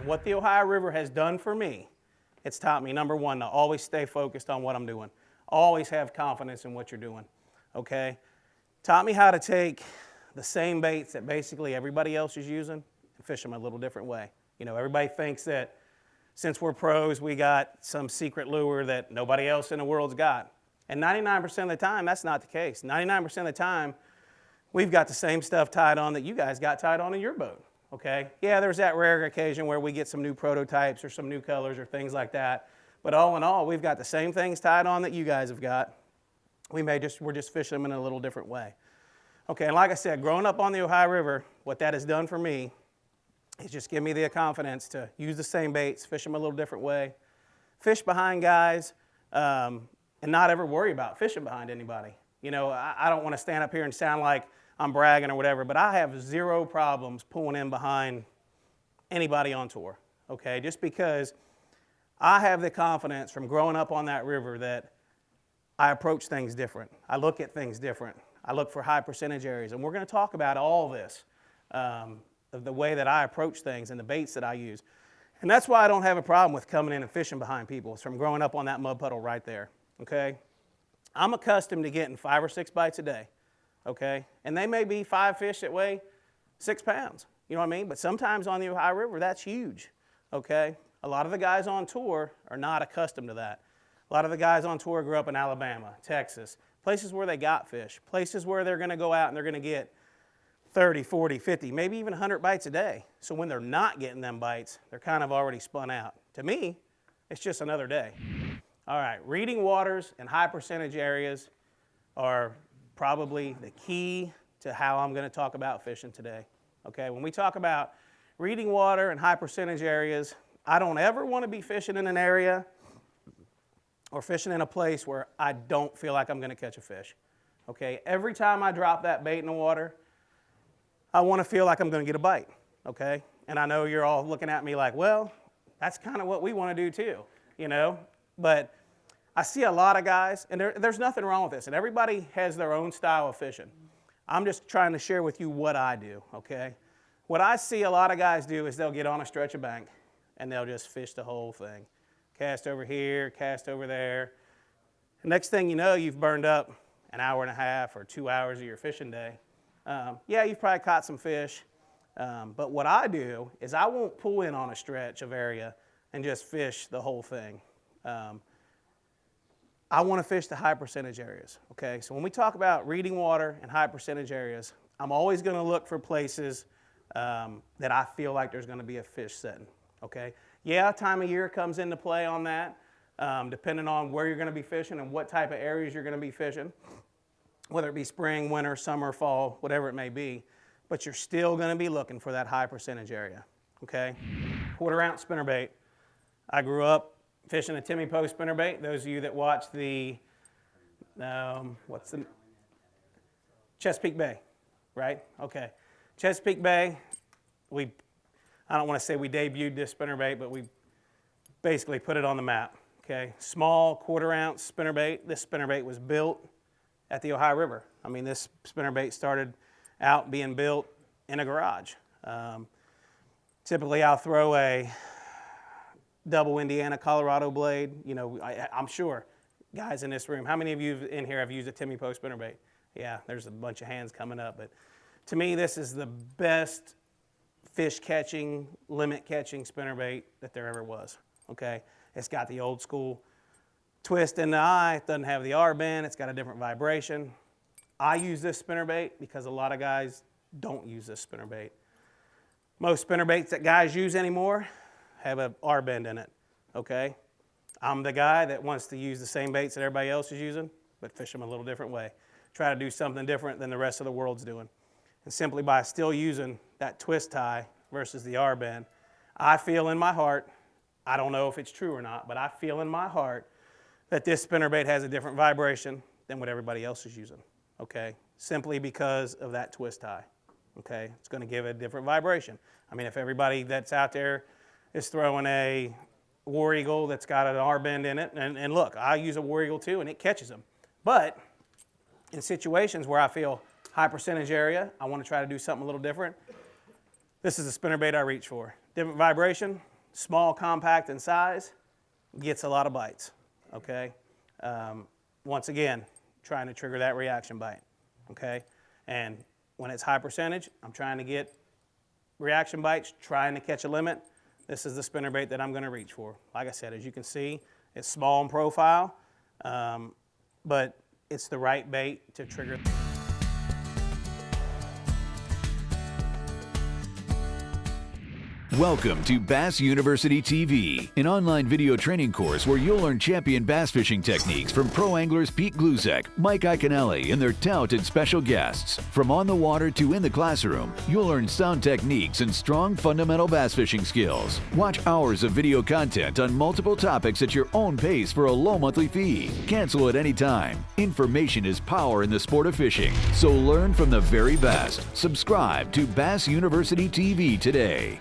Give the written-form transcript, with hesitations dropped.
what the Ohio River has done for me, it's taught me, number one, to always stay focused on what I'm doing. Always have confidence in what you're doing, okay? Taught me how to take the same baits that basically everybody else is using and fish them a little different way. You know, everybody thinks that since we're pros, we got some secret lure that nobody else in the world's got. And 99% of the time, that's not the case. 99% of the time, we've got the same stuff tied on that you guys got tied on in your boat, okay? Yeah, there's that rare occasion where we get some new prototypes or some new colors or things like that. But all in all, we've got the same things tied on that you guys have got. We're just fishing them in a little different way. Okay, and like I said, growing up on the Ohio River, what that has done for me is just give me the confidence to use the same baits, fish them a little different way, fish behind guys, and not ever worry about fishing behind anybody. You know, I don't want to stand up here and sound like I'm bragging or whatever, but I have zero problems pulling in behind anybody on tour, okay? Just because I have the confidence from growing up on that river that I approach things different. I look at things different. I look for high percentage areas, and we're going to talk about all this, of the way that I approach things and the baits that I use. And that's why I don't have a problem with coming in and fishing behind people. It's from growing up on that mud puddle right there, okay? I'm accustomed to getting 5 or 6 bites a day, okay? And they may be 5 fish that weigh 6 pounds, you know what I mean? But sometimes on the Ohio River, that's huge, okay? A lot of the guys on tour are not accustomed to that. A lot of the guys on tour grew up in Alabama, Texas, places where they got fish, places where they're going to go out and they're going to get 30, 40, 50, maybe even 100 bites a day. So when they're not getting them bites, they're kind of already spun out. To me, it's just another day. All right, reading waters and high percentage areas are probably the key to how I'm going to talk about fishing today. Okay, when we talk about reading water and high percentage areas, I don't ever want to be fishing in an area or fishing in a place where I don't feel like I'm going to catch a fish. Okay, every time I drop that bait in the water, I want to feel like I'm going to get a bite, okay? And I know you're all looking at me like, well, that's kind of what we want to do too, you know? But I see a lot of guys, and there's nothing wrong with this, and everybody has their own style of fishing. I'm just trying to share with you what I do, okay? What I see a lot of guys do is they'll get on a stretch of bank, and they'll just fish the whole thing. Cast over here, cast over there. The next thing you know, you've burned up an hour and a half or 2 hours of your fishing day. Yeah, you've probably caught some fish, but what I do is I won't pull in on a stretch of area and just fish the whole thing. I want to fish the high percentage areas, okay? So when we talk about reading water and high percentage areas, I'm always going to look for places that I feel like there's going to be a fish setting, okay? Yeah, time of year comes into play on that, depending on where you're going to be fishing and what type of areas you're going to be fishing, whether it be spring, winter, summer, fall, whatever it may be, but you're still going to be looking for that high percentage area, okay? 1/4 ounce spinnerbait. I grew up fishing a Timmy Post spinnerbait. Those of you that watch the, Chesapeake Bay, right? Okay. Chesapeake Bay, I don't want to say we debuted this spinnerbait, but we basically put it on the map, okay? Small 1/4 ounce spinnerbait. This spinnerbait was built at the Ohio River. I mean, this spinnerbait started out being built in a garage. Typically, I'll throw a double Indiana Colorado blade. You know, I'm sure guys in this room, how many of you in here have used a Timmy Post spinnerbait? Yeah, there's a bunch of hands coming up. But to me, this is the best fish catching, limit catching spinnerbait that there ever was, okay? It's got the old school twist in the eye. It doesn't have the R bend. It's got a different vibration. I use this spinnerbait because a lot of guys don't use this spinnerbait. Most spinnerbaits that guys use anymore have a R bend in it, okay? I'm the guy that wants to use the same baits that everybody else is using, but fish them a little different way. Try to do something different than the rest of the world's doing. And simply by still using that twist tie versus the R bend, I feel in my heart, I don't know if it's true or not, but I feel in my heart that this spinnerbait has a different vibration than what everybody else is using, okay? Simply because of that twist tie, okay? It's going to give it a different vibration. I mean, if everybody that's out there is throwing a War Eagle that's got an R bend in it, and look, I use a War Eagle too, and it catches them. But in situations where I feel high percentage area, I want to try to do something a little different, this is a spinnerbait I reach for. Different vibration, small, compact in size, gets a lot of bites, okay? Once again, trying to trigger that reaction bite, okay? And when it's high percentage, I'm trying to get reaction bites, trying to catch a limit. This is the spinnerbait that I'm gonna reach for. Like I said, as you can see, it's small in profile, but it's the right bait to trigger. Welcome to Bass University TV, an online video training course where you'll learn champion bass fishing techniques from pro anglers Pete Glusek, Mike Iaconelli, and their talented special guests. From on the water to in the classroom, you'll learn sound techniques and strong fundamental bass fishing skills. Watch hours of video content on multiple topics at your own pace for a low monthly fee. Cancel at any time. Information is power in the sport of fishing, so learn from the very best. Subscribe to Bass University TV today.